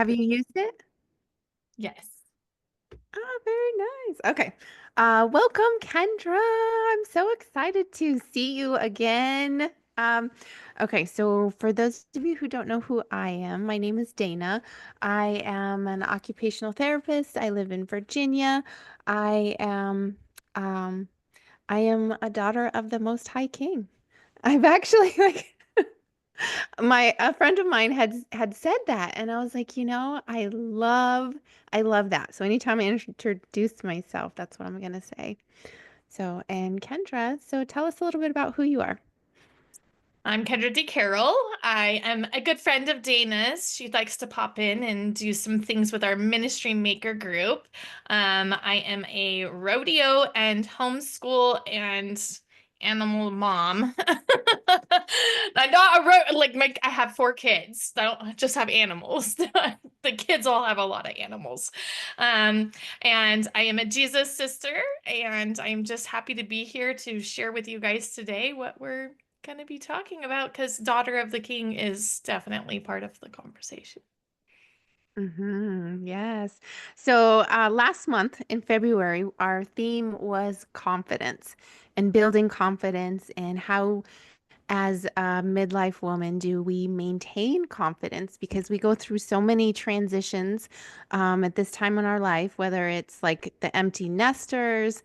Have you used it? Yes. Oh, very nice. Okay. Welcome, Kendra. I'm so excited to see you again. Um, okay, so for those of you who don't know who I am, my name is Dana. I am an occupational therapist. I live in Virginia. I am um I am a daughter of the Most High King. I've actually like my a friend of mine had said that, and I was like, I love that. So anytime I introduce myself, that's what I'm gonna say. So, and Kendra, so tell us a little bit about who you are. I'm Kendra Carroll. I am a good friend of Dana's. She likes to pop in and do some things with our ministry maker group. I am a rodeo and homeschool and animal mom. I'm not a I have four kids. I don't just have animals. The kids all have a lot of animals. Um, and I am a Jesus sister, and I'm just happy to be here to share with you guys today what we're going to be talking about because Daughter of the King is definitely part of the conversation. Yes. So last month in February, our theme was confidence and building confidence and how as a midlife woman, do we maintain confidence? Because we go through so many transitions at this time in our life, whether it's like the empty nesters,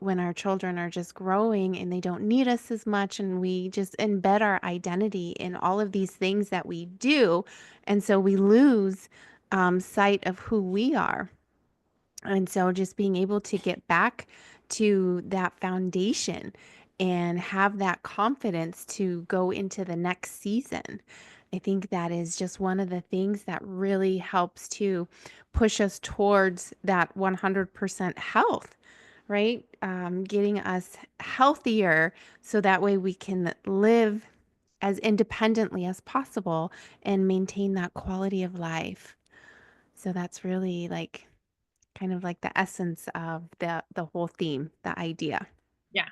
when our children are just growing and they don't need us as much, and we just embed our identity in all of these things that we do. And so we lose sight of who we are. And so just being able to get back to that foundation and have that confidence to go into the next season. I think that is just one of the things that really helps to push us towards that 100% health, right? Getting us healthier so that way we can live as independently as possible and maintain that quality of life. So that's really like kind of like the essence of the whole theme, the idea. Yeah.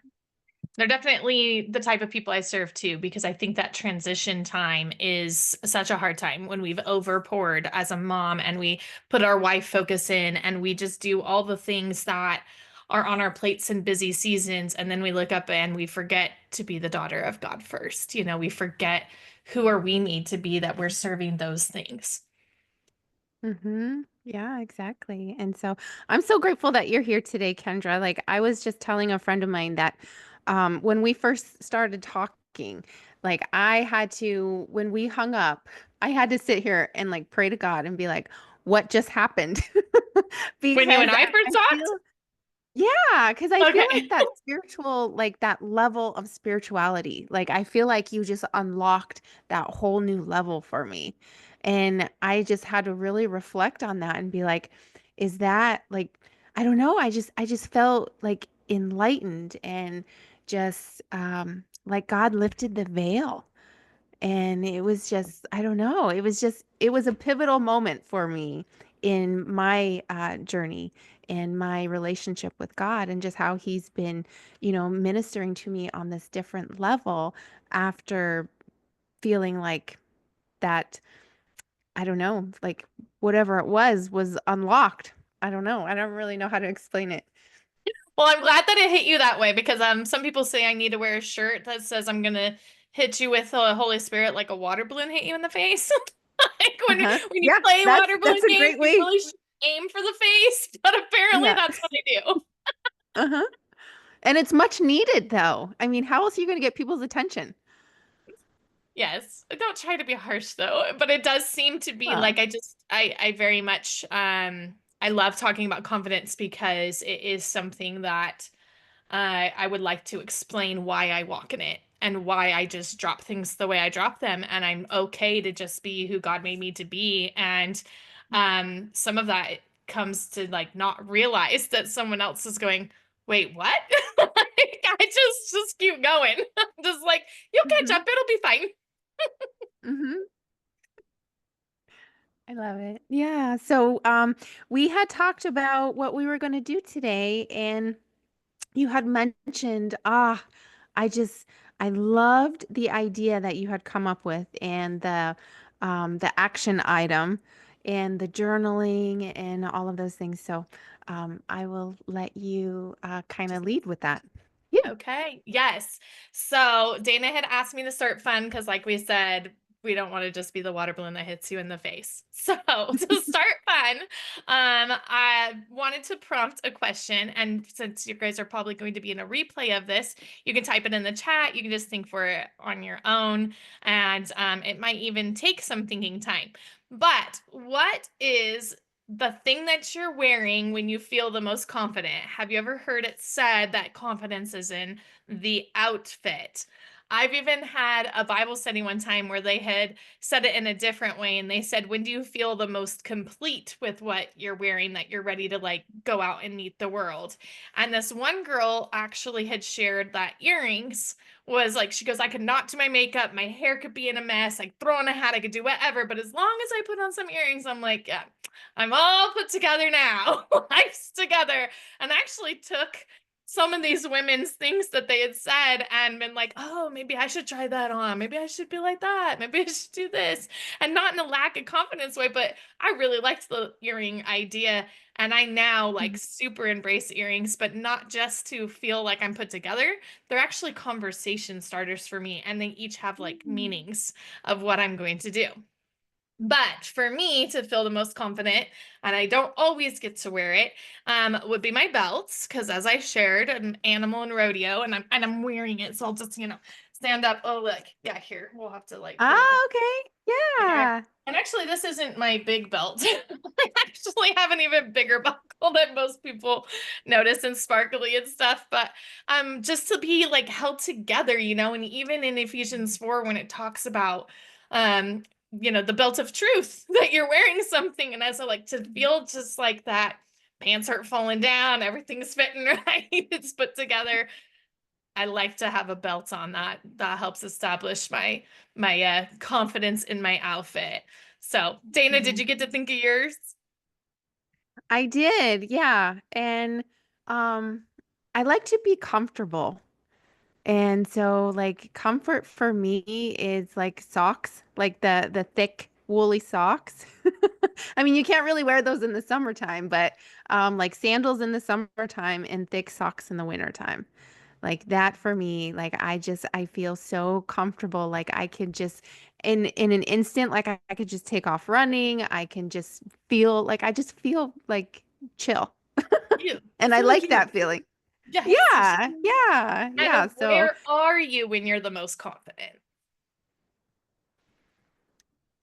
They're definitely the type of people I serve too, because I think that transition time is such a hard time when we've over poured as a mom and we put our wife focus in and we just do all the things that are on our plates in busy seasons. And then we look up and we forget to be the daughter of God first. We forget who are we need to be that we're serving those things. Yeah, exactly. And so I'm so grateful that you're here today, Kendra. Like I was just telling a friend of mine that when we first started talking, like I had to, when we hung up, I had to sit here and like pray to God and be like, what just happened? When you Because and I I first talked? feel yeah, because I feel like Okay. that spiritual, like that level of spirituality, like I feel like you just unlocked that whole new level for me. And I just had to really reflect on that and be like, is that like, I don't know, I just felt like enlightened and just like God lifted the veil. And it was just, I don't know, it was a pivotal moment for me in my journey and my relationship with God and just how he's been, ministering to me on this different level after feeling like that, I don't know, like whatever it was unlocked. I don't know. I don't really know how to explain it. Well, I'm glad that it hit you that way because some people say I need to wear a shirt that says I'm gonna hit you with the Holy Spirit like a water balloon hit you in the face. Like Uh-huh. when you Yeah, play that's water balloon that's a games, great you way. really should aim for the face, but apparently Yeah. that's what I do. Uh-huh. And it's much needed though. I mean, how else are you going to get people's attention? Yes. I don't try to be harsh though, but it does seem to be like Well, I very much I love talking about confidence because it is something that I would like to explain why I walk in it and why I just drop things the way I drop them. And I'm okay to just be who God made me to be. And some of that comes to like not realize that someone else is going, wait, what? Like, I just keep going. Just like, you'll catch hmm up, it'll be fine. hmm I love it. Yeah. So, we had talked about what we were going to do today, and you had mentioned, I just, I loved the idea that you had come up with and the action item. and the journaling and all of those things. So I will let you kind of lead with that. Yeah. Okay. Yes. So Dana had asked me to start fun because, like we said, we don't want to just be the water balloon that hits you in the face. So to start fun, I wanted to prompt a question. And since you guys are probably going to be in a replay of this, you can type it in the chat. You can just think for it on your own. And it might even take some thinking time. But what is the thing that you're wearing when you feel the most confident? Have you ever heard it said that confidence is in the outfit? I've even had a Bible study one time where they had said it in a different way. And they said, when do you feel the most complete with what you're wearing, that you're ready to like go out and meet the world? And this one girl actually had shared that earrings was like, she goes, I could not do my makeup. My hair could be in a mess. I throw on a hat. I could do whatever. But as long as I put on some earrings, I'm like, yeah, I'm all put together now. Life's together. And I actually took some of these women's things that they had said and been like, oh, maybe I should try that on. Maybe I should be like that. Maybe I should do this. And not in a lack of confidence way, but I really liked the earring idea. And I now like Mhm. super embrace earrings, but not just to feel like I'm put together. They're actually conversation starters for me. And they each have like Mhm. meanings of what I'm going to do. But for me to feel the most confident, and I don't always get to wear it, would be my belts. Because as I shared, I'm animal and rodeo, and I'm wearing it. So I'll just stand up. Oh look, yeah, here we'll have to like put it Ah, okay. there. Yeah. And actually, this isn't my big belt. I actually have an even bigger buckle that most people notice and sparkly and stuff. But just to be like held together, and even in Ephesians 4, when it talks about um, the belt of truth, that you're wearing something, and as I like to feel just like that, pants aren't falling down, everything's fitting right, it's put together. I like to have a belt on. That helps establish my confidence in my outfit. So, Dana, did Mhm. you get to think of yours? I did, yeah. And um I like to be comfortable. And so like comfort for me is like socks, like the thick woolly socks. I mean, you can't really wear those in the summertime, but like sandals in the summertime and thick socks in the wintertime. Like that for me, like I feel so comfortable. Like I could just in an instant, like I could just take off running. I can just feel like I just feel like chill. You And I feel like like you. that feeling. Yes, you Yeah, should. yeah, yeah. And So, where are you when you're the most confident?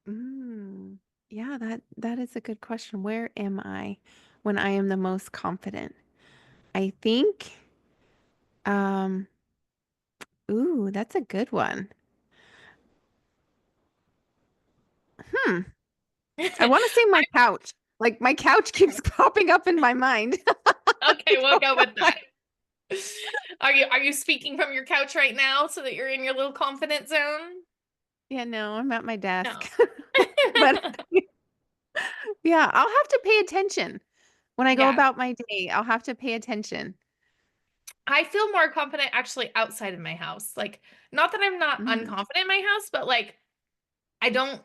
mm, yeah, that is a good question. Where am I when I am the most confident? I think, um, ooh, that's a good one. Hmm. I want to say my couch. Like my couch keeps popping up in my mind. I Okay, we'll don't go know with why. that. Are you speaking from your couch right now so that you're in your little confident zone? Yeah, no, I'm at my desk. No. But yeah, I'll have to pay attention when I go Yeah. about my day. I'll have to pay attention. I feel more confident actually outside of my house. Like, not that I'm not Mm, unconfident in my house, but like I don't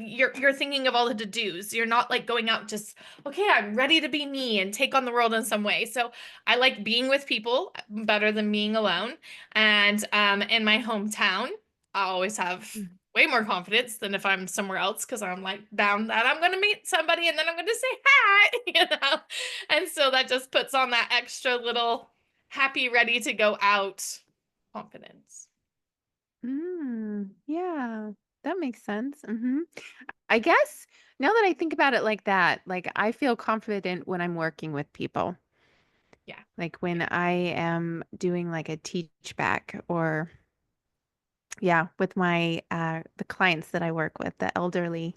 you're thinking of all the to-dos. You're not like going out just, okay, I'm ready to be me and take on the world in some way. So I like being with people better than being alone. And in my hometown, I always have mm, way more confidence than if I'm somewhere else because I'm like down that I'm gonna meet somebody and then I'm gonna say hi, And so that just puts on that extra little happy, ready to go out confidence. yeah, that makes sense. I guess now that I think about it like that, like I feel confident when I'm working with people. Yeah. Like when I am doing like a teach back or yeah, with my the clients that I work with, the elderly,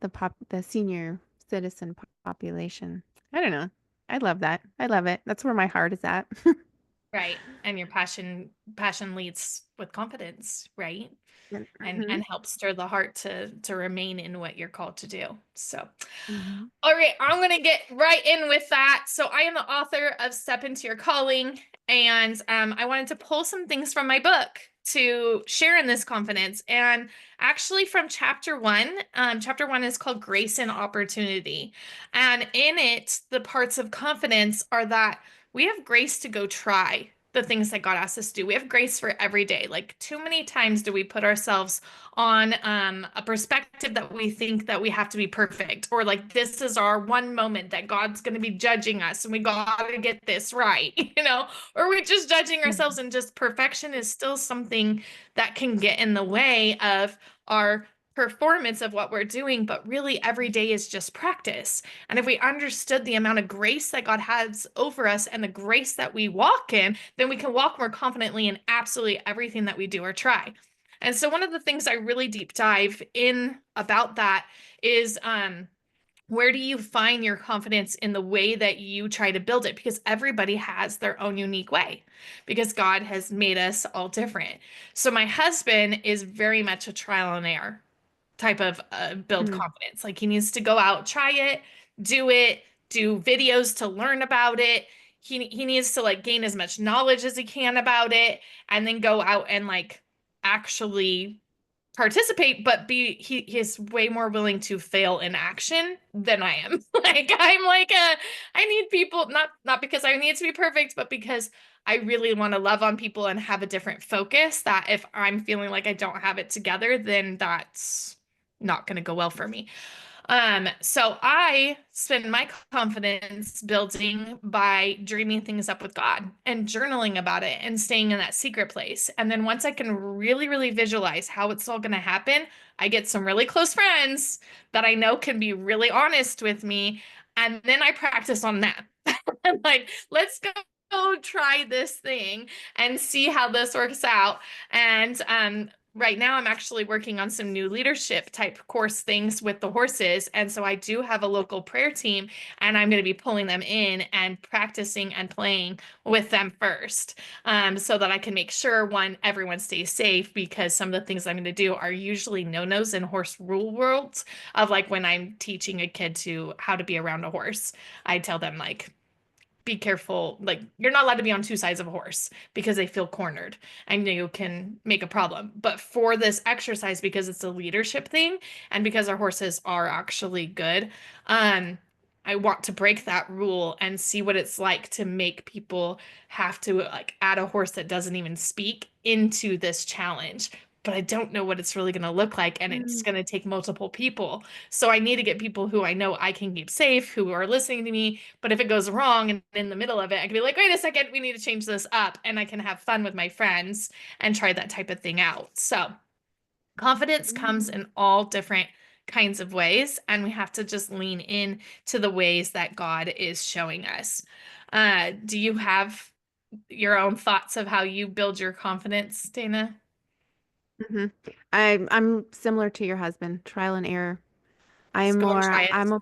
the senior citizen population. I don't know. I love that. I love it. That's where my heart is at. Right. And your passion leads with confidence, right? And Mhm. helps stir the heart to remain in what you're called to do. So, Mhm. all right, I'm going to get right in with that. So, I am the author of Step Into Your Calling, and I wanted to pull some things from my book. to share in this confidence. And actually, from chapter one is called Grace and Opportunity. And in it, the parts of confidence are that we have grace to go try the things that God asks us to do. We have grace for every day. Like, too many times do we put ourselves on a perspective that we think that we have to be perfect, or like this is our one moment that God's going to be judging us and we got to get this right, or we're just judging ourselves, and just perfection is still something that can get in the way of our performance of what we're doing. But really, every day is just practice. And if we understood the amount of grace that God has over us and the grace that we walk in, then we can walk more confidently in absolutely everything that we do or try. And so one of the things I really deep dive in about that is where do you find your confidence in the way that you try to build it? Because everybody has their own unique way, because God has made us all different. So my husband is very much a trial and error type of build Mm. confidence. Like, he needs to go out, try it, do videos to learn about it. He needs to like gain as much knowledge as he can about it, and then go out and like actually participate, but he's way more willing to fail in action than I am. Like, I'm like I need people, not because I need to be perfect, but because I really want to love on people and have a different focus, that if I'm feeling like I don't have it together, then that's not going to go well for me. So I spend my confidence building by dreaming things up with God and journaling about it and staying in that secret place. And then once I can really, really visualize how it's all going to happen, I get some really close friends that I know can be really honest with me. And then I practice on that. I'm like, let's go try this thing and see how this works out. And right now, I'm actually working on some new leadership type course things with the horses. And so I do have a local prayer team, and I'm going to be pulling them in and practicing and playing with them first, so that I can make sure, one, everyone stays safe, because some of the things I'm going to do are usually no-nos in horse rule worlds, of like when I'm teaching a kid to how to be around a horse. I tell them, like, be careful. Like, you're not allowed to be on two sides of a horse because they feel cornered and you can make a problem. But for this exercise, because it's a leadership thing and because our horses are actually good, um, I want to break that rule and see what it's like to make people have to like add a horse that doesn't even speak into this challenge. But I don't know what it's really going to look like, and it's Mm. going to take multiple people. So I need to get people who I know I can keep safe, who are listening to me. But if it goes wrong and in the middle of it, I can be like, wait a second, we need to change this up. And I can have fun with my friends and try that type of thing out. So confidence comes Mm. in all different kinds of ways, and we have to just lean in to the ways that God is showing us. Do you have your own thoughts of how you build your confidence, Dana? Hmm. I'm similar to your husband, trial and error. Just I'm go and more try it. I'm a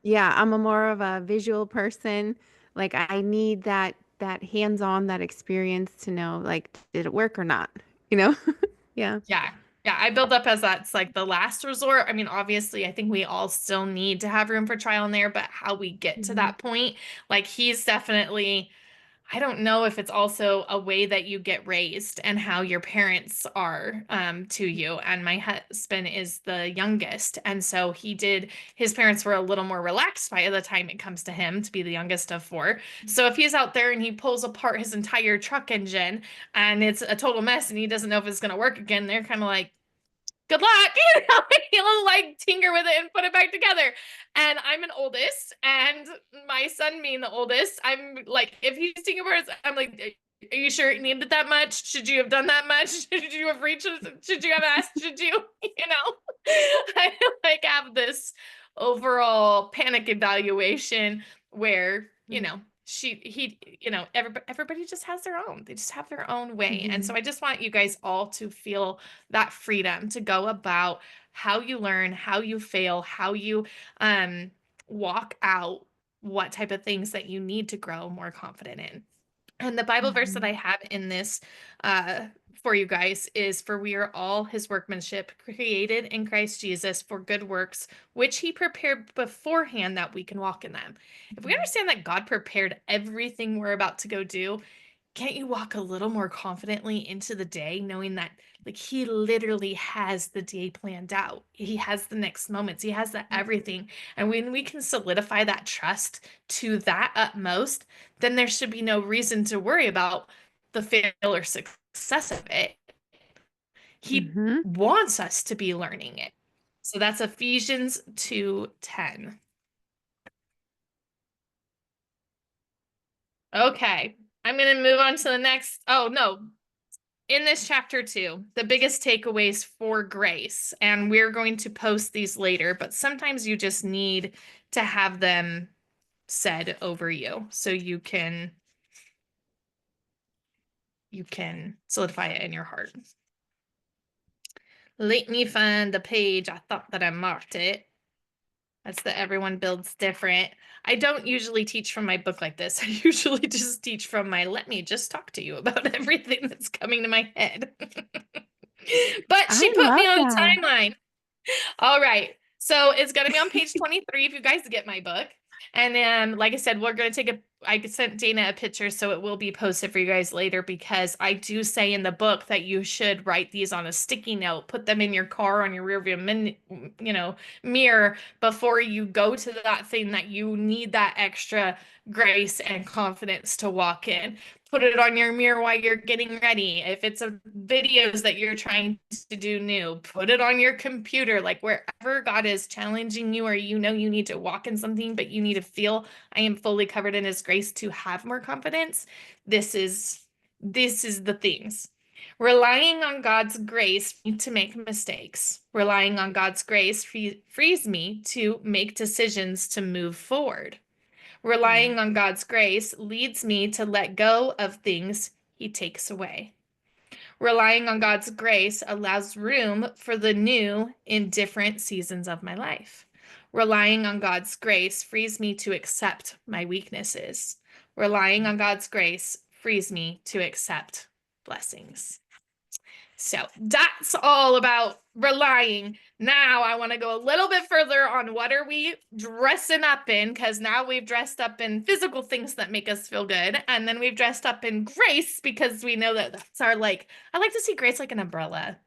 Yeah, I'm a more of a visual person. Like I need that hands-on, that experience to know like did it work or not, you know? Yeah. Yeah. Yeah, I build up as that's like the last resort. I mean, obviously, I think we all still need to have room for trial and error, but how we get to Hmm. that point, like, he's definitely, I don't know if it's also a way that you get raised and how your parents are to you. And my husband is the youngest. And so his parents were a little more relaxed by the time it comes to him to be the youngest of four. So if he's out there and he pulls apart his entire truck engine and it's a total mess and he doesn't know if it's going to work again, they're kind of like, good luck. He'll like tinker with it and put it back together. And I'm an oldest, and my son being the oldest, I'm like, if he's tinkering with it, I'm like, are you sure it needed that much? Should you have done that much? Should you have reached? Should you have asked? Should you? I like have this overall panic evaluation where, everybody just has their own. They just have their own way. And so Hmm. I just want you guys all to feel that freedom to go about how you learn, how you fail, how you um walk out what type of things that you need to grow more confident in. And the Bible verse that Hmm. I have in this uh, for you guys is, for we are all his workmanship, created in Christ Jesus for good works, which he prepared beforehand that we can walk in them. If we understand that God prepared everything we're about to go do, can't you walk a little more confidently into the day knowing that like he literally has the day planned out. He has the next moments. He has the everything. And when we can solidify that trust to that utmost, then there should be no reason to worry about the fail or success of it. He Mm-hmm. wants us to be learning it. So that's Ephesians 2:10. Okay. I'm going to move on to the next. Oh, no. In this chapter two, the biggest takeaways for grace, and we're going to post these later, but sometimes you just need to have them said over you so you can solidify it in your heart. Let me find the page. I thought that I marked it. That's the everyone builds different. I don't usually teach from my book like this. I usually just teach from my let me just talk to you about everything that's coming to my head. But she I put me love on a that. timeline. All right. So it's going to be on page 23 if you guys get my book. And then, like I said, we're going to I sent Dana a picture, so it will be posted for you guys later because I do say in the book that you should write these on a sticky note, put them in your car on your rear view mirror before you go to that thing that you need that extra grace and confidence to walk in. Put it on your mirror while you're getting ready. If it's a videos that you're trying to do new, put it on your computer, like wherever God is challenging you or you know you need to walk in something, but you need to feel I am fully covered in his grace to have more confidence. This is the things. Relying on God's grace to make mistakes. Relying on God's grace frees me to make decisions to move forward. Yeah. Relying on God's grace leads me to let go of things he takes away. Relying on God's grace allows room for the new in different seasons of my life. Relying on God's grace frees me to accept my weaknesses. Relying on God's grace frees me to accept blessings. So that's all about relying. Now I want to go a little bit further on what are we dressing up in, because now we've dressed up in physical things that make us feel good. And then we've dressed up in grace because we know that that's our like, I like to see grace like an umbrella.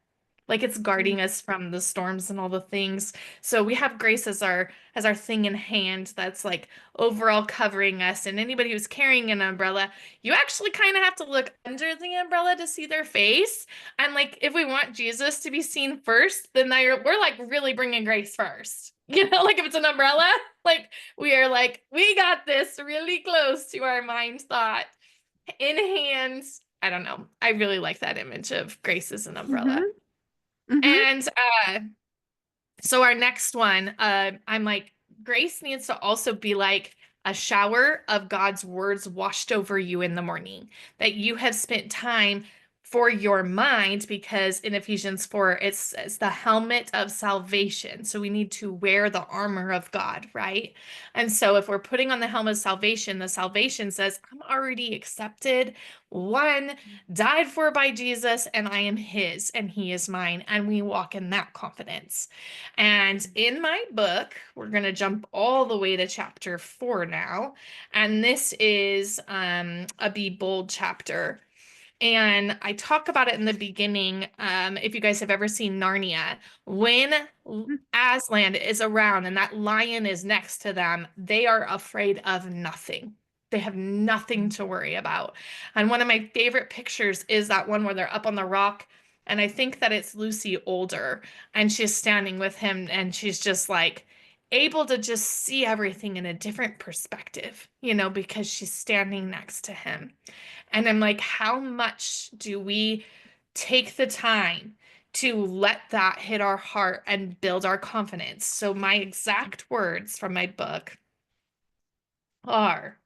Like it's guarding us from the storms and all the things. So we have grace as our thing in hand that's like overall covering us. And anybody who's carrying an umbrella, you actually kind of have to look under the umbrella to see their face. And like if we want Jesus to be seen first, then we're like really bringing grace first. You know, like if it's an umbrella, like we are like, we got this really close to our mind thought in hands. I don't know. I really like that image of grace as an umbrella. Mm-hmm. Mm-hmm. And so our next one, I'm like, grace needs to also be like a shower of God's words washed over you in the morning, that you have spent time for your mind, because in Ephesians 4, it's the helmet of salvation. So we need to wear the armor of God, right? And so if we're putting on the helmet of salvation, the salvation says, I'm already accepted, one died for by Jesus, and I am his, and he is mine. And we walk in that confidence. And in my book, we're going to jump all the way to chapter 4 now. And this is a Be Bold chapter. And I talk about it in the beginning. If you guys have ever seen Narnia, when Aslan is around and that lion is next to them, they are afraid of nothing. They have nothing to worry about. And one of my favorite pictures is that one where they're up on the rock. And I think that it's Lucy older, and she's standing with him, and she's just like able to just see everything in a different perspective, because she's standing next to him. And I'm like, how much do we take the time to let that hit our heart and build our confidence? So my exact words from my book are,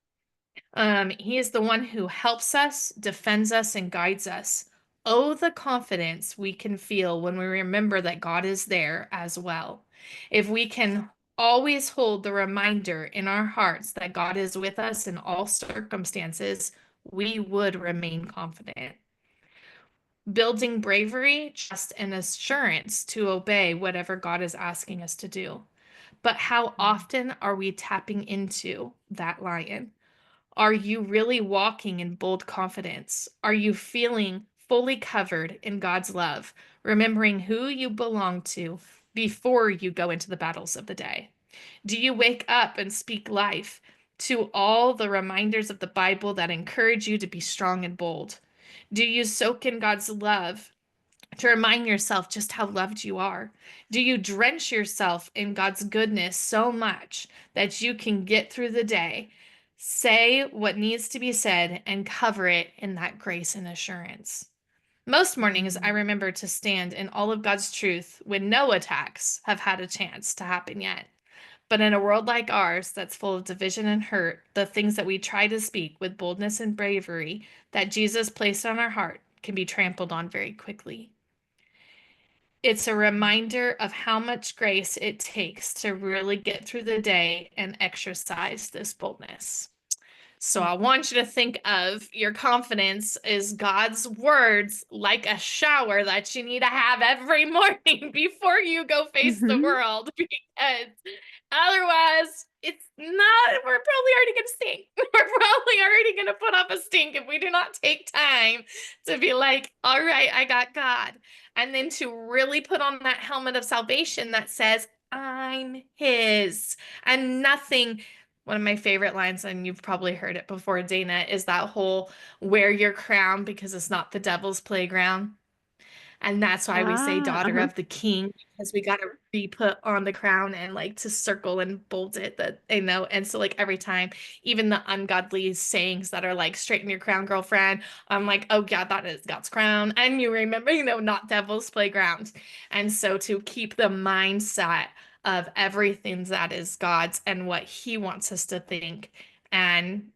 he is the one who helps us, defends us, and guides us. Oh, the confidence we can feel when we remember that God is there as well. If we can always hold the reminder in our hearts that God is with us in all circumstances, we would remain confident. Building bravery, trust, and assurance to obey whatever God is asking us to do. But how often are we tapping into that lion? Are you really walking in bold confidence? Are you feeling fully covered in God's love, remembering who you belong to before you go into the battles of the day? Do you wake up and speak life to all the reminders of the Bible that encourage you to be strong and bold? Do you soak in God's love to remind yourself just how loved you are? Do you drench yourself in God's goodness so much that you can get through the day, say what needs to be said, and cover it in that grace and assurance? Most mornings, I Mm. remember to stand in all of God's truth when no attacks have had a chance to happen yet. But in a world like ours that's full of division and hurt, the things that we try to speak with boldness and bravery that Jesus placed on our heart can be trampled on very quickly. It's a reminder of how much grace it takes to really get through the day and exercise this boldness. So I want you to think of your confidence is God's words like a shower that you need to have every morning before you go face the Mhm. world, because otherwise it's not, we're probably already going to stink. We're probably already going to put up a stink if we do not take time to be like, all right, I got God. And then to really put on that helmet of salvation that says, I'm his, and nothing. One of my favorite lines, and you've probably heard it before, Dana, is that whole wear your crown because it's not the devil's playground. And that's why we say Ah, daughter uh-huh. of the king, because we got to re-put on the crown and like to circle and bold it, that you know. And so like every time, even the ungodly sayings that are like straighten your crown, girlfriend, I'm like, oh yeah, that is God's crown. And you remember, not devil's playground. And so to keep the mindset of everything that is God's and what he wants us to think and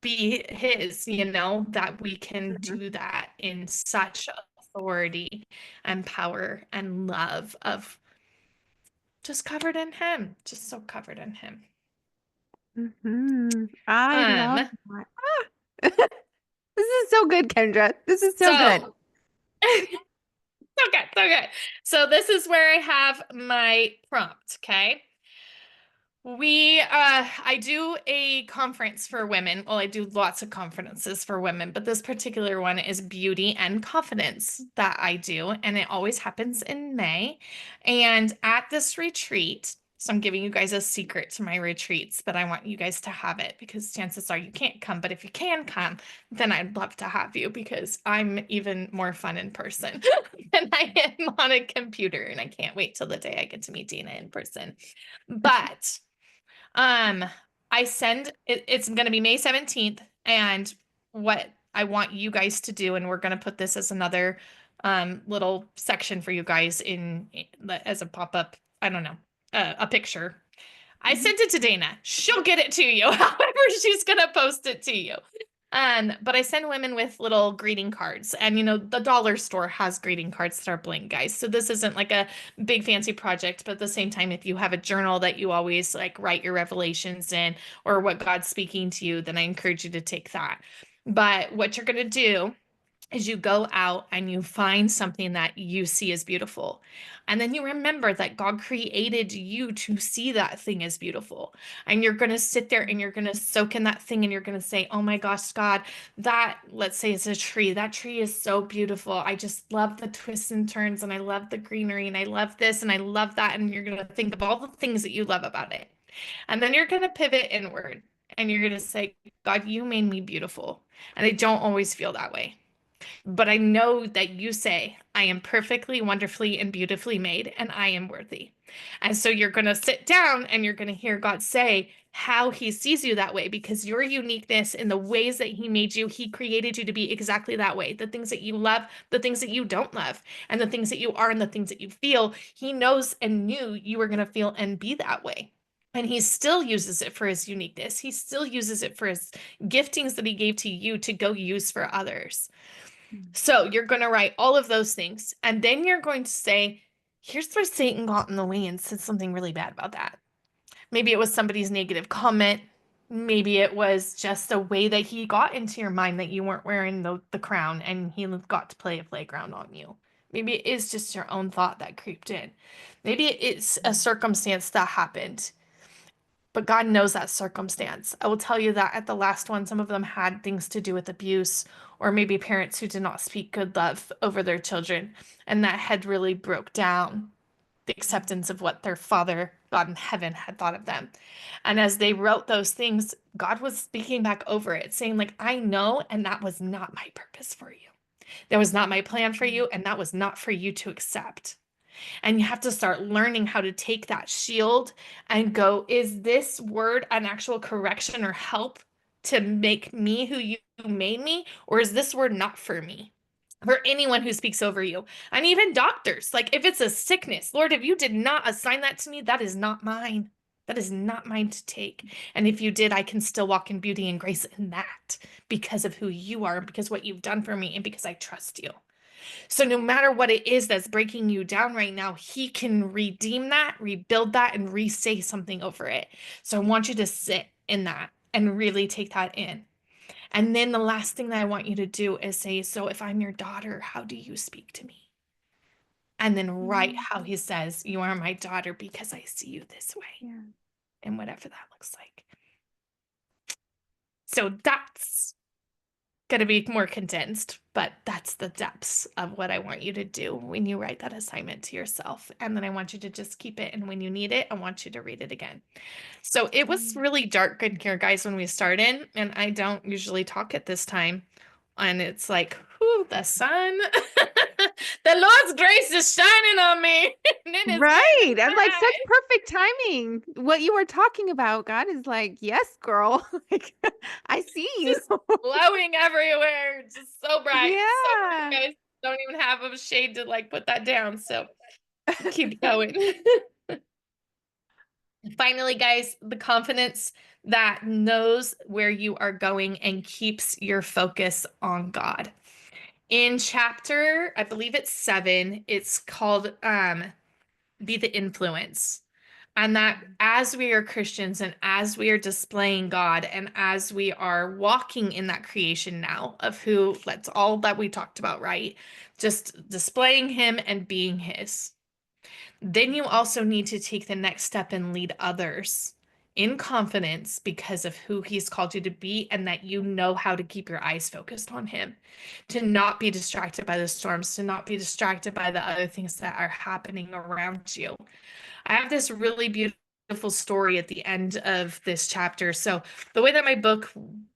be his, that we can Mhm. do that in such authority and power and love of just covered in him, just so covered in him. I love Um, that. This is so good, Kendra. This is so so good. so good, so good. So this is where I have my prompt, okay? I do a conference for women. Well, I do lots of conferences for women, but this particular one is beauty and confidence that I do, and it always happens in May. And at this retreat, so I'm giving you guys a secret to my retreats, but I want you guys to have it because chances are you can't come, but if you can come, then I'd love to have you because I'm even more fun in person than I am on a computer, and I can't wait till the day I get to meet Dana in person. But um, it's going to be May 17th, and what I want you guys to do, and we're going to put this as another little section for you guys as a pop-up, I don't know, a picture. I Mhm. sent it to Dana. She'll get it to you, however she's going to post it to you. But I send women with little greeting cards, and the dollar store has greeting cards that are blank, guys. So this isn't like a big fancy project, but at the same time, if you have a journal that you always like write your revelations in or what God's speaking to you, then I encourage you to take that. But what you're gonna do is you go out and you find something that you see as beautiful. And then you remember that God created you to see that thing as beautiful. And you're going to sit there and you're going to soak in that thing and you're going to say, oh my gosh, God, let's say it's a tree. That tree is so beautiful. I just love the twists and turns and I love the greenery and I love this and I love that. And you're going to think of all the things that you love about it. And then you're going to pivot inward and you're going to say, God, you made me beautiful. And I don't always feel that way. But I know that you say, I am perfectly, wonderfully, and beautifully made, and I am worthy. And so you're going to sit down and you're going to hear God say how he sees you that way because your uniqueness in the ways that he made you, he created you to be exactly that way. The things that you love, the things that you don't love, and the things that you are and the things that you feel, he knows and knew you were going to feel and be that way. And he still uses it for his uniqueness. He still uses it for his giftings that he gave to you to go use for others. So you're going to write all of those things. And then you're going to say, here's where Satan got in the way and said something really bad about that. Maybe it was somebody's negative comment. Maybe it was just a way that he got into your mind that you weren't wearing the crown and he got to play a playground on you. Maybe it is just your own thought that creeped in. Maybe it's a circumstance that happened. But God knows that circumstance. I will tell you that at the last one, some of them had things to do with abuse or maybe parents who did not speak good love over their children. And that had really broke down the acceptance of what their father, God in heaven, had thought of them. And as they wrote those things, God was speaking back over it, saying, like, I know, and that was not my purpose for you. That was not my plan for you, and that was not for you to accept. And you have to start learning how to take that shield and go, is this word an actual correction or help to make me who you made me? Or is this word not for me? For anyone who speaks over you, and even doctors, like if it's a sickness, Lord, if you did not assign that to me, that is not mine. That is not mine to take. And if you did, I can still walk in beauty and grace in that because of who you are, because what you've done for me, and because I trust you. So no matter what it is that's breaking you down right now, he can redeem that, rebuild that, and re-say something over it. So I want you to sit in that and really take that in. And then the last thing that I want you to do is say, so if I'm your daughter, how do you speak to me? And then write Mhm. how he says, you are my daughter because I see you this way, Yeah. and whatever that looks like. So that's going to be more condensed, but that's the depths of what I want you to do when you write that assignment to yourself. And then I want you to just keep it. And when you need it, I want you to read it again. So it was Mm. really dark in here, guys, when we started. And I don't usually talk at this time. And it's like, whoo, the sun. The Lord's grace is shining on me. And it is getting Right. I'm like, such bright. perfect timing. What you were talking about, God is like, yes, girl. Like, I see you. Just glowing everywhere. Just so bright. So bright, Yeah. guys. Don't even have a shade to like put that down. So keep going. Finally, guys, the confidence that knows where you are going and keeps your focus on God. In chapter, I believe it's 7, it's called Be the Influence. And that as we are Christians and as we are displaying God and as we are walking in that creation now of who, that's all that we talked about, right? Just displaying Him and being His. Then you also need to take the next step and lead others in confidence because of who He's called you to be and that you know how to keep your eyes focused on Him, to not be distracted by the storms, to not be distracted by the other things that are happening around you. I have this really beautiful story at the end of this chapter. So, the way that my book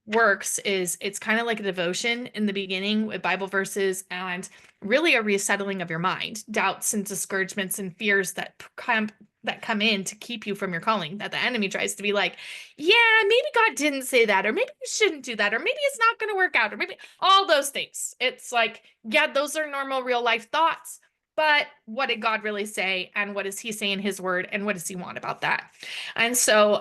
works is it's kind of like a devotion in the beginning with Bible verses and really a resettling of your mind, doubts and discouragements and fears that come in to keep you from your calling, that the enemy tries to be like, yeah, maybe God didn't say that, or maybe you shouldn't do that, or maybe it's not going to work out, or maybe all those things. It's like, yeah, those are normal real life thoughts. But what did God really say? And what does he say in his word? And what does he want about that? And so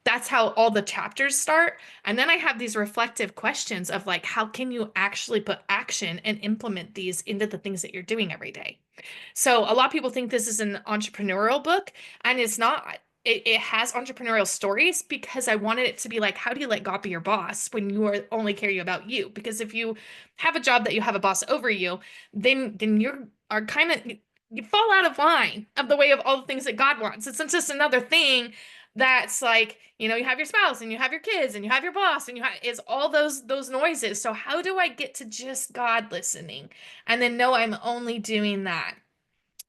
that's how all the chapters start. And then I have these reflective questions of like, how can you actually put action and implement these into the things that you're doing every day? So a lot of people think this is an entrepreneurial book, and it's not. It has entrepreneurial stories because I wanted it to be like, how do you let God be your boss when you are only caring about you? Because if you have a job that you have a boss over you, then you are kind of you fall out of line of the way of all the things that God wants. It's just another thing that's like, you have your spouse and you have your kids and you have your boss and you have is all those noises. So how do I get to just God listening and then know I'm only doing that?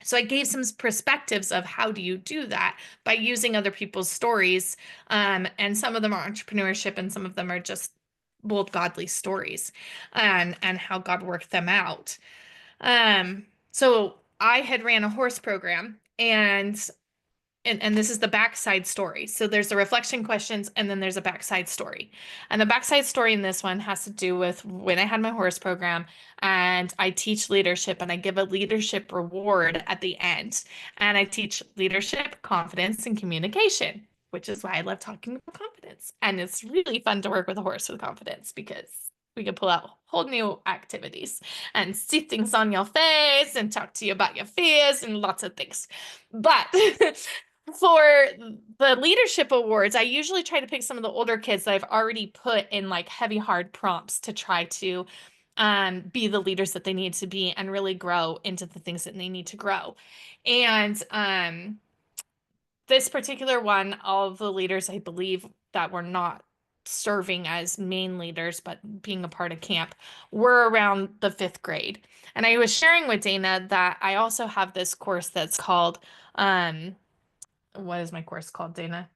So I gave some perspectives of how do you do that by using other people's stories. And some of them are entrepreneurship and some of them are just bold godly stories and how God worked them out. So I had ran a horse program and this is the backside story. So there's the reflection questions and then there's a backside story. And the backside story in this one has to do with when I had my horse program and I teach leadership and I give a leadership reward at the end. And I teach leadership, confidence, and communication, which is why I love talking about confidence. And it's really fun to work with a horse with confidence because we can pull out whole new activities and see things on your face and talk to you about your fears and lots of things. But for the leadership awards, I usually try to pick some of the older kids that I've already put in like heavy, hard prompts to try to be the leaders that they need to be and really grow into the things that they need to grow. And this particular one, all of the leaders, I believe, that were not serving as main leaders, but being a part of camp, were around the fifth grade. And I was sharing with Dana that I also have this course that's called, what is my course called, Dana?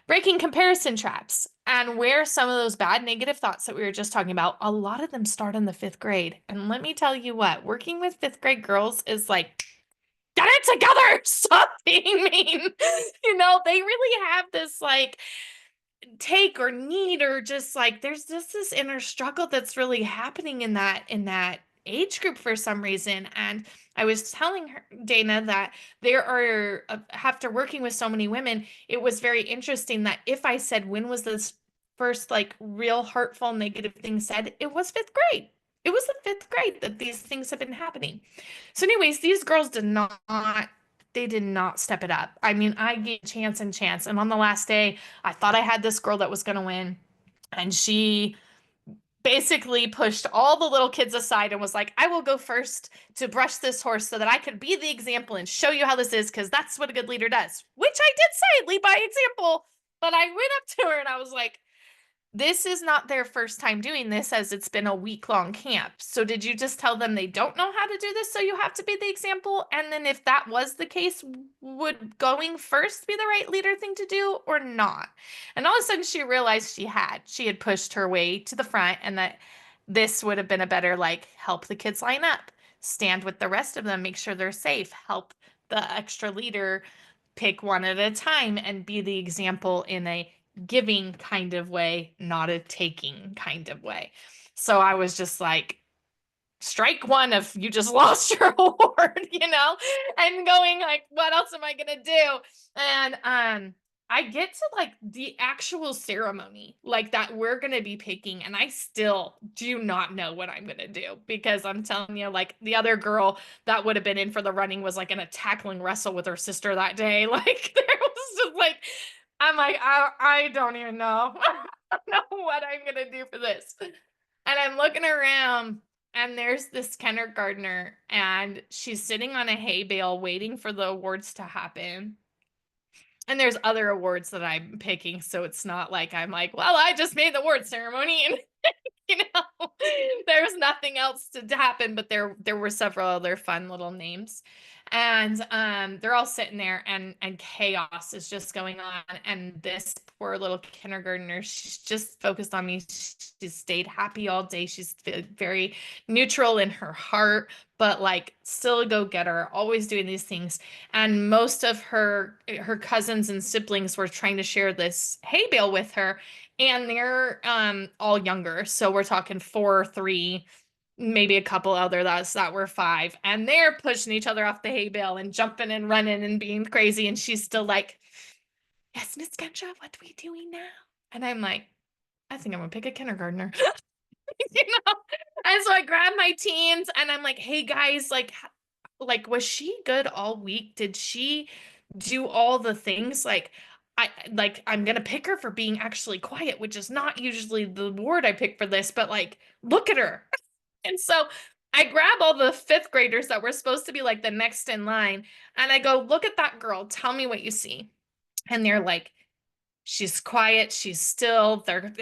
Breaking comparison traps. And where some of those bad negative thoughts that we were just talking about, a lot of them start in the fifth grade. And let me tell you what, working with fifth grade girls is like, get it together. Stop being mean. They really have this like take or need, or just like there's just this inner struggle that's really happening in that age group for some reason. And I was telling her, Dana, that there are after working with so many women, it was very interesting that if I said when was this first like real hurtful negative thing said, it was fifth grade. It was the fifth grade that these things have been happening. So anyways, these girls did not step it up. I mean, I gave chance and chance. And on the last day, I thought I had this girl that was going to win. And she basically pushed all the little kids aside and was like, I will go first to brush this horse so that I could be the example and show you how this is, because that's what a good leader does. Which I did say, lead by example. But I went up to her and I was like, this is not their first time doing this, as it's been a week-long camp. So did you just tell them they don't know how to do this, so you have to be the example? And then if that was the case, would going first be the right leader thing to do or not? And all of a sudden she realized she had pushed her way to the front, and that this would have been a better, like, help the kids line up, stand with the rest of them, make sure they're safe, help the extra leader pick one at a time and be the example in a giving kind of way, not a taking kind of way. So I was just like, strike one if you just lost your award, and going like, what else am I gonna do? And I get to like the actual ceremony, like that we're gonna be picking, and I still do not know what I'm gonna do, because I'm telling you, like the other girl that would have been in for the running was like in a tackling wrestle with her sister that day. Like there was just like, I'm like, I don't even know. I don't know what I'm gonna do for this. And I'm looking around, and there's this kindergartner, and she's sitting on a hay bale waiting for the awards to happen. And there's other awards that I'm picking, so it's not like I'm like, well, I just made the award ceremony and you know, there's nothing else to happen, but there were several other fun little names. And they're all sitting there, and chaos is just going on. And this poor little kindergartner, she's just focused on me. She stayed happy all day. She's very neutral in her heart, but like still a go-getter, always doing these things. And most of her cousins and siblings were trying to share this hay bale with her, and they're all younger. So we're talking 4, 3, maybe a couple other that were 5, and they're pushing each other off the hay bale and jumping and running and being crazy. And she's still like, yes, Miss Kendra, what are we doing now? And I'm like, I think I'm gonna pick a kindergartner. you know? And so I grab my teens and I'm like, hey guys, like was she good all week? Did she do all the things? I'm gonna pick her for being actually quiet, which is not usually the word I pick for this, but like, look at her. And so I grab all the fifth graders that were supposed to be like the next in line, and I go, look at that girl, tell me what you see. And they're like, she's quiet, she's still, they're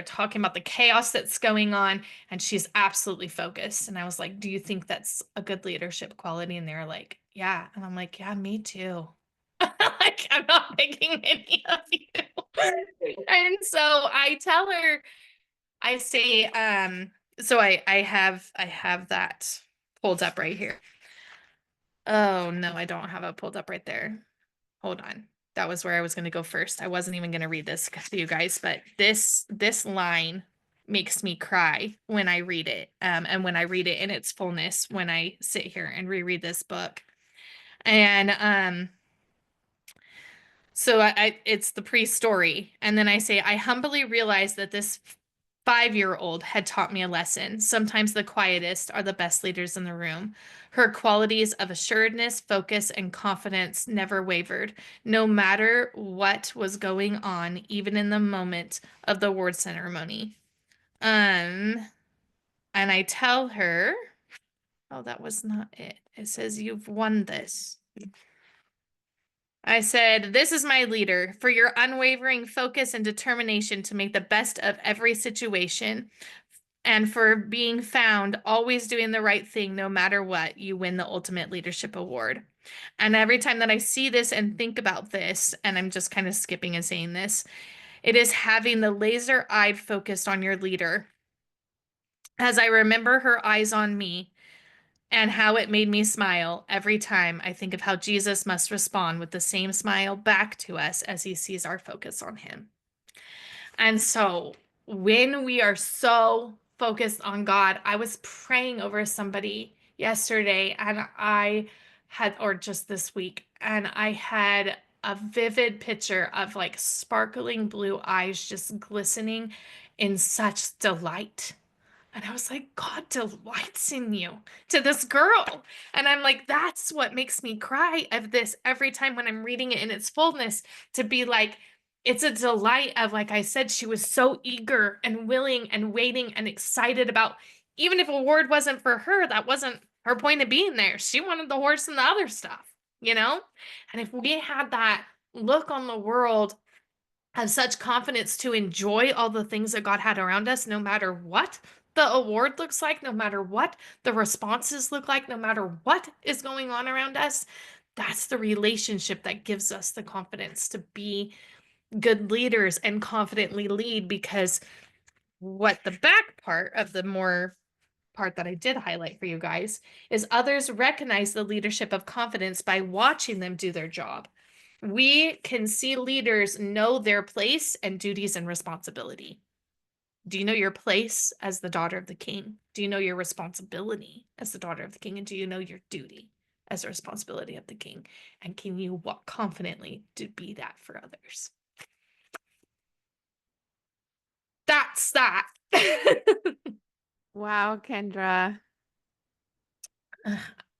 talking about the chaos that's going on, and she's absolutely focused. And I was like, do you think that's a good leadership quality? And they're like, yeah. And I'm like, yeah, me too. Like, I'm not picking any of you. And so I tell her, I say, so I have that pulled up right here. Oh no, I don't have it pulled up right there. Hold on. That was where I was going to go first. I wasn't even going to read this to you guys, but this line makes me cry when I read it. And when I read it in its fullness, when I sit here and reread this book. And so it's the pre-story. And then I say, I humbly realize that this 5-year-old had taught me a lesson. Sometimes the quietest are the best leaders in the room. Her qualities of assuredness, focus, and confidence never wavered, no matter what was going on, even in the moment of the award ceremony. And I tell her, oh, that was not it. It says, you've won this. I said, "This is my leader, for your unwavering focus and determination to make the best of every situation, and for being found always doing the right thing no matter what, you win the ultimate leadership award." And every time that I see this and think about this, and I'm just kind of skipping and saying this, it is having the laser-eyed focus on your leader. As I remember her eyes on me, and how it made me smile every time I think of how Jesus must respond with the same smile back to us as he sees our focus on him. And so when we are so focused on God, I was praying over somebody yesterday and I had, or just this week, and I had a vivid picture of like sparkling blue eyes just glistening in such delight. And I was like, God delights in you to this girl. And I'm like, that's what makes me cry of this every time when I'm reading it in its fullness, to be like, it's a delight of, like I said, she was so eager and willing and waiting and excited about, even if a word wasn't for her, that wasn't her point of being there. She wanted the horse and the other stuff, you know? And if we had that look on the world have such confidence to enjoy all the things that God had around us, no matter what the award looks like, no matter what the responses look like, no matter what is going on around us. That's the relationship that gives us the confidence to be good leaders and confidently lead. Because what the back part of the more part that I did highlight for you guys is others recognize the leadership of confidence by watching them do their job. We can see leaders know their place and duties and responsibility. Do you know your place as the daughter of the king? Do you know your responsibility as the daughter of the king? And do you know your duty as a responsibility of the king? And can you walk confidently to be that for others? That's that. Wow, Kendra.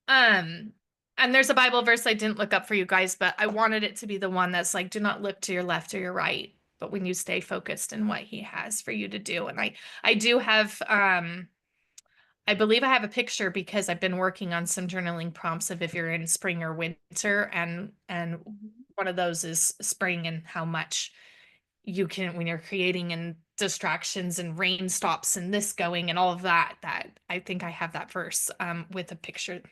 Um, and there's a Bible verse I didn't look up for you guys, but I wanted it to be the one that's like, do not look to your left or your right, but when you stay focused in what he has for you to do. And I do have I believe I have a picture because I've been working on some journaling prompts of if you're in spring or winter, and one of those is spring and how much you can, when you're creating, and distractions and rain stops and this going and all of that, that I think I have that verse with a picture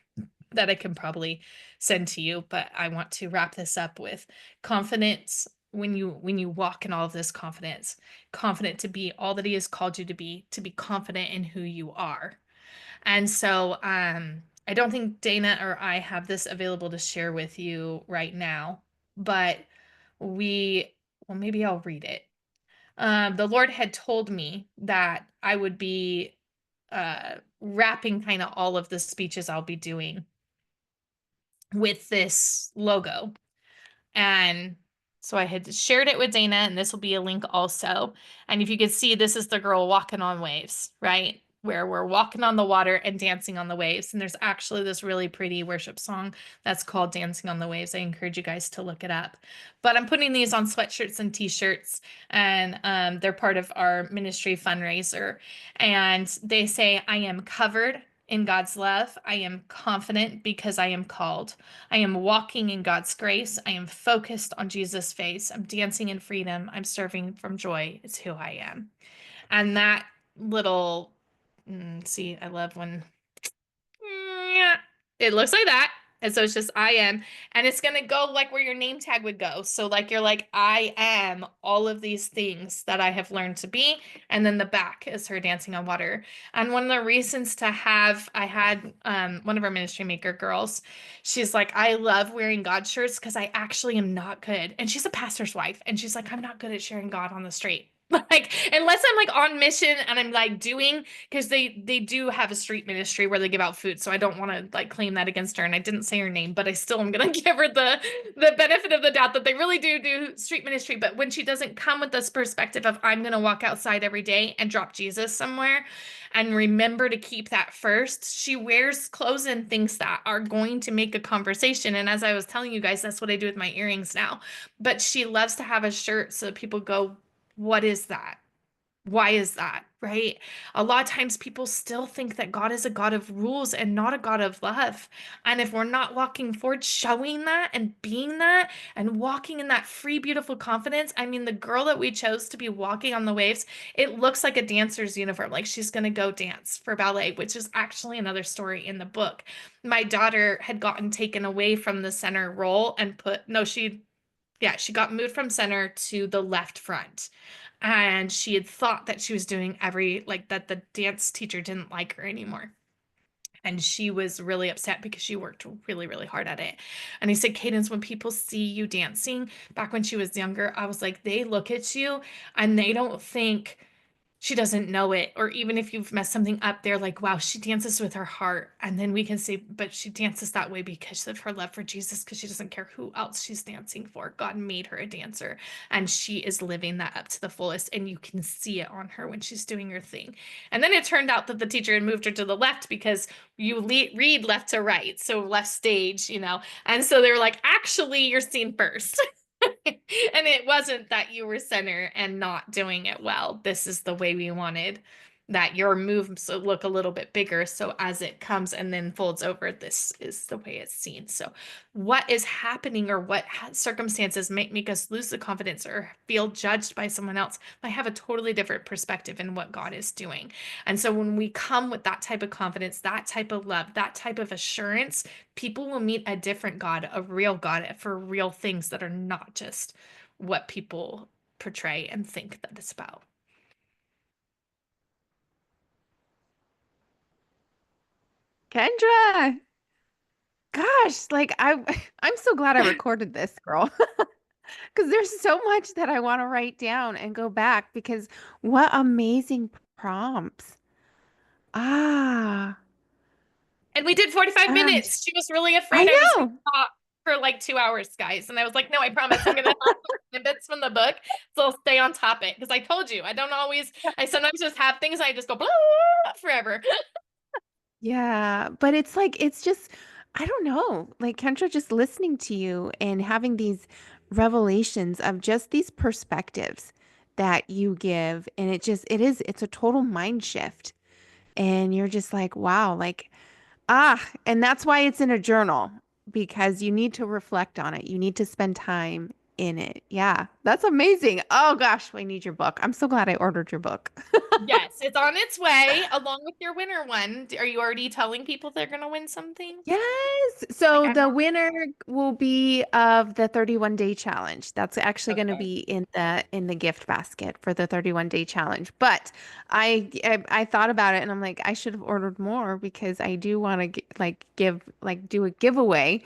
that I can probably send to you. But I want to wrap this up with confidence. When you walk in all of this confidence, confident to be all that he has called you to be confident in who you are. And so I don't think Dana or I have this available to share with you right now, but well, maybe I'll read it. The Lord had told me that I would be wrapping kind of all of the speeches I'll be doing with this logo. And so I had shared it with Dana, and this will be a link also. And if you could see, this is the girl walking on waves, right? Where we're walking on the water and dancing on the waves. And there's actually this really pretty worship song that's called Dancing on the Waves. I encourage you guys to look it up. But I'm putting these on sweatshirts and t-shirts, and they're part of our ministry fundraiser. And they say, I am covered in God's love. I am confident because I am called. I am walking in God's grace. I am focused on Jesus' face. I'm dancing in freedom. I'm serving from joy. It's who I am. And that little, see, I love when it looks like that. And so it's just I am. And it's going to go like where your name tag would go. So like you're like, I am all of these things that I have learned to be. And then the back is her dancing on water. And one of the reasons to have, I had one of our ministry maker girls, she's like, I love wearing God shirts because I actually am not good. And she's a pastor's wife. And she's like, I'm not good at sharing God on the street. Like, unless I'm like on mission and I'm like doing, because they do have a street ministry where they give out food, so I don't want to like claim that against her, and I didn't say her name, but I still am gonna give her the benefit of the doubt that they really do street ministry. But when she doesn't come with this perspective of I'm gonna walk outside every day and drop Jesus somewhere and remember to keep that first, she wears clothes and things that are going to make a conversation. And as I was telling you guys, that's what I do with my earrings now. But she loves to have a shirt so that people go, what is that? Why is that, right? A lot of times people still think that God is a God of rules and not a God of love. And if we're not walking forward, showing that and being that and walking in that free, beautiful confidence, I mean, the girl that we chose to be walking on the waves, it looks like a dancer's uniform, like she's going to go dance for ballet, which is actually another story in the book. My daughter had gotten taken away from the center role and put, no, she got moved from center to the left front. And she had thought that she was doing like that the dance teacher didn't like her anymore. And she was really upset because she worked really, really hard at it. And he said, Cadence, when people see you dancing, back when she was younger, I was like, they look at you and they don't think she doesn't know it. Or even if you've messed something up, they're like, wow, she dances with her heart. And then we can say, but she dances that way because of her love for Jesus, because she doesn't care who else she's dancing for. God made her a dancer, and she is living that up to the fullest. And you can see it on her when she's doing her thing. And then it turned out that the teacher had moved her to the left because you read left to right. So left stage, you know. And so they were like, actually, you're seen first. And it wasn't that you were center and not doing it well. This is the way we wanted that your moves look a little bit bigger. So as it comes and then folds over, this is the way it's seen. So what is happening or what circumstances make us lose the confidence or feel judged by someone else might have a totally different perspective in what God is doing. And so when we come with that type of confidence, that type of love, that type of assurance, people will meet a different God, a real God for real things that are not just what people portray and think that it's about. Kendra, gosh, like I'm so glad I recorded this, girl, because there's so much that I want to write down and go back because what amazing prompts. Ah, And we did 45 gosh, minutes. She was really I afraid I was going know. to talk for like 2 hours, guys. And I was like, no, I promise I'm going to have snippets from the book. So I'll stay on topic. Because I told you, I sometimes just have things and I just go blah, forever. Yeah, but it's like it's just I don't know, like Kendra just listening to you and having these revelations of just these perspectives that you give and it's a total mind shift and you're just like wow, like and that's why it's in a journal because you need to reflect on it. You need to spend time in it. Yeah, that's amazing. Oh gosh, I need your book. I'm so glad I ordered your book. Yes, it's on its way along with your winner one. Are you already telling people they're going to win something? Yes. Like So I the have. winner will be of the 31-day challenge. That's actually going to Okay. be in the gift basket for the 31-day challenge. But I thought about it and I'm like I should have ordered more because I do want to do a giveaway.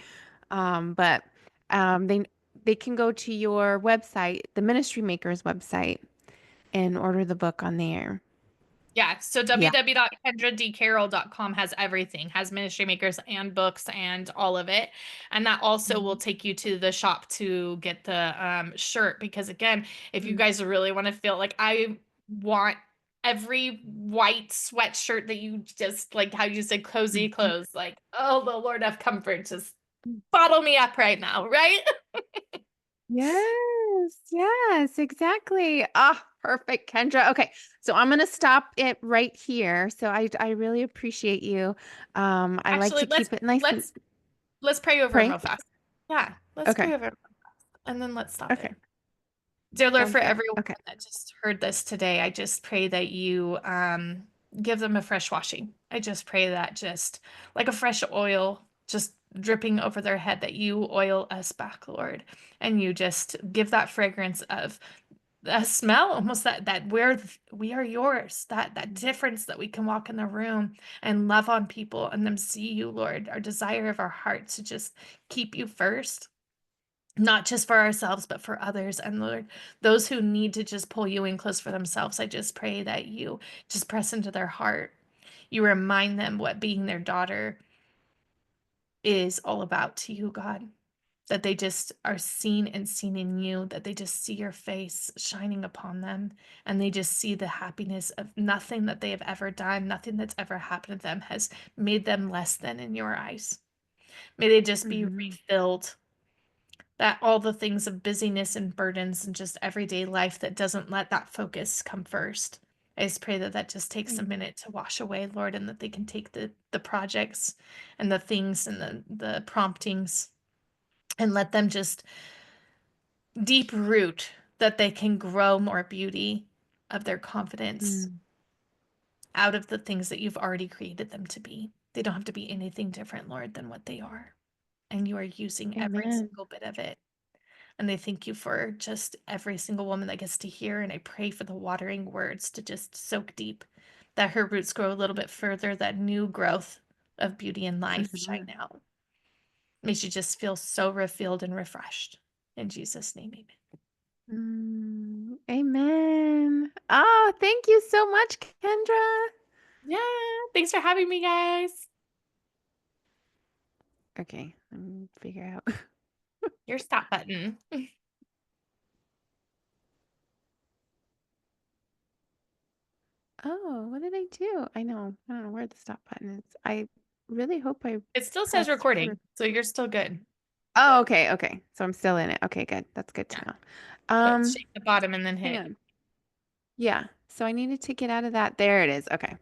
But they can go to your website, the Ministry Makers website, and order the book on there. Yeah, so Yeah. www.kendradcarroll.com has everything, has ministry makers and books and all of it. And that also will Mhm. take you to the shop to get the shirt because again, if you Mhm. guys really want to feel like I want every white sweatshirt that you just like how you said cozy Mhm. clothes, like, oh the Lord of comfort, just bottle me up right now, right? Yes, yes, exactly. Ah, perfect, Kendra. Okay, so I'm gonna stop it right here. So I really appreciate you. I like Actually, to keep it nice and let's let's pray over him pray. real fast. Yeah, let's Okay, pray over him and then let's stop okay, it. Dear Lord, sounds for good. everyone Okay. that just heard this today, I just pray that you give them a fresh washing. I just pray that just like a fresh oil just dripping over their head, that you oil us back, Lord, and you just give that fragrance of a smell, almost that we are yours, that difference that we can walk in the room and love on people and them see you, Lord, our desire of our hearts to just keep you first, not just for ourselves, but for others. And Lord, those who need to just pull you in close for themselves, I just pray that you just press into their heart. You remind them what being their daughter is all about to you, God. That they just are seen and seen in you, that they just see your face shining upon them, and they just see the happiness of nothing that they have ever done, nothing that's ever happened to them has made them less than in your eyes. May they just be Hmm. refilled, that all the things of busyness and burdens and just everyday life that doesn't let that focus come first. I just pray that that just takes a Mm, minute to wash away, Lord, and that they can take the projects and the things and the promptings and let them just deep root that they can grow more beauty of their confidence mm. out of the things that you've already created them to be. They don't have to be anything different, Lord, than what they are. And you are using every Amen. single bit of it. And I thank you for just every single woman that gets to hear. And I pray for the watering words to just soak deep, that her roots grow a little bit further, that new growth of beauty and life shine Mhm. out. Makes you just feel so refilled and refreshed. In Jesus' name, amen. Amen. Oh, thank you so much, Kendra. Yeah, thanks for having me, guys. Okay, let me figure out. Your stop button. Oh, what did I do? I don't know where the stop button is. I really hope I It still says pressed. recording, so you're still good. Oh, okay, okay. So I'm still in it. Okay, good. That's good Yeah, to know. but shake the bottom and then Hang hit. on. Yeah. So I needed to get out of that. There it is. Okay.